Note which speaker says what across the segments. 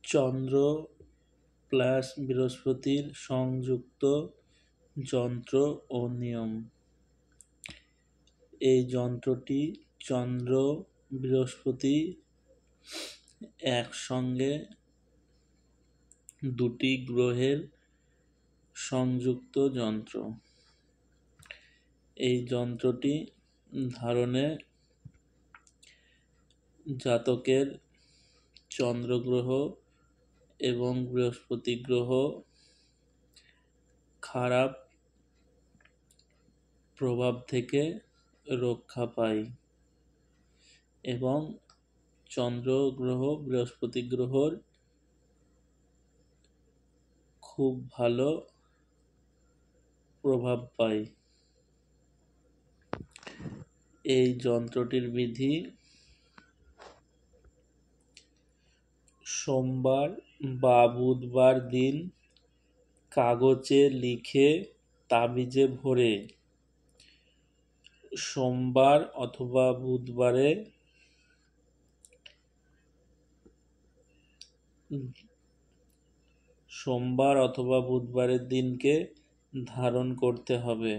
Speaker 1: চন্দ্র plus বৃহস্পতির সংযুক্ত যন্ত্র ও নিয়ম। এই যন্ত্রটি চন্দ্র বৃহস্পতি একসঙ্গে দুটি গ্রহের সংযুক্ত যন্ত্র। এই যন্ত্রটি ধারণে জাতকের চন্দ্র গ্রহ এবং বৃহস্পতি গ্রহ খারাপ প্রভাব থেকে রক্ষা পায় এবং চন্দ্র গ্রহ বৃহস্পতি গ্রহর খুব ভালো প্রভাব পায়। এই যন্ত্রটির বিধি: সোমবার বা বুধবার দিন কাগজে লিখে তাবিজে ভরে সোমবার অথবা বুধবারের দিনকে ধারণ করতে হবে।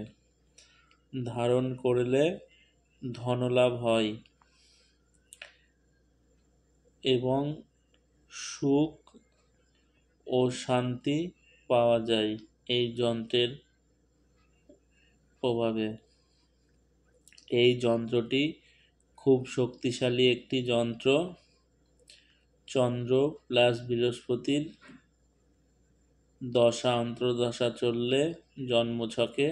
Speaker 1: ধারণ করলে ধনলাভ হয় এবং সুখ ও শান্তি পাওয়া যায় এই যন্ত্রের প্রভাবে। এই যন্ত্রটি খুব শক্তিশালী একটি যন্ত্র। চন্দ্র প্লাস বৃহস্পতির দশা অন্তর্দশা চললে জন্মছকে,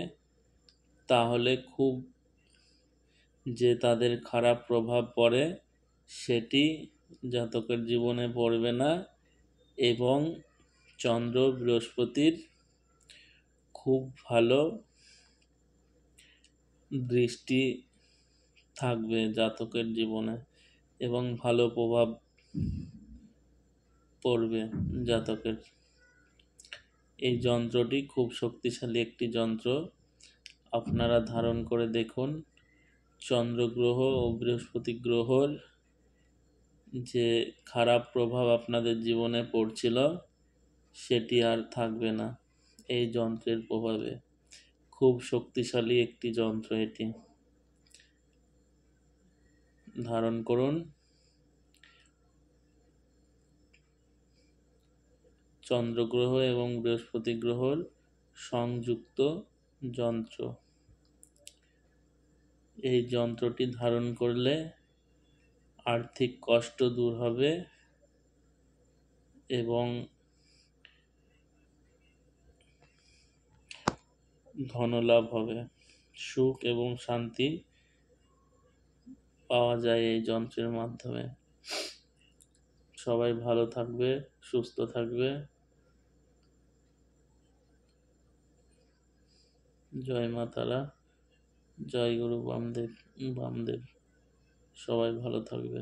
Speaker 1: তাহলে খুব যে তাদের খারাপ প্রভাব পড়ে সেটি জাতকের জীবনে পড়বে না এবং চন্দ্র বৃহস্পতির খুব ভালো দৃষ্টি থাকবে জাতকের জীবনে এবং ভালো প্রভাব পড়বে জাতকের। এই যন্ত্রটি খুব শক্তিশালী একটি যন্ত্র। আপনারা ধারণ করে দেখুন, চন্দ্র গ্রহ ও বৃহস্পতি গ্রহর যে খারাপ প্রভাব আপনাদের জীবনে পড়ছিল সেটি আর থাকবে না এই যন্ত্রের প্রভাবে। খুব শক্তিশালী একটি যন্ত্র এটি। ধারণ করুন। চন্দ্র গ্রহ এবং বৃহস্পতি গ্রহর সংযুক্ত যন্ত্র। এই যন্ত্রটি ধারণ করলে আর্থিক কষ্ট দূর হবে এবং ধনলাভ হবে। সুখ এবং শান্তি পাওয়া যায় এই যন্ত্রের মাধ্যমে। সবাই ভালো থাকবে, সুস্থ থাকবে। জয় মা তারা, জয় গুরু বামদেব। সবাই ভালো থাকবে।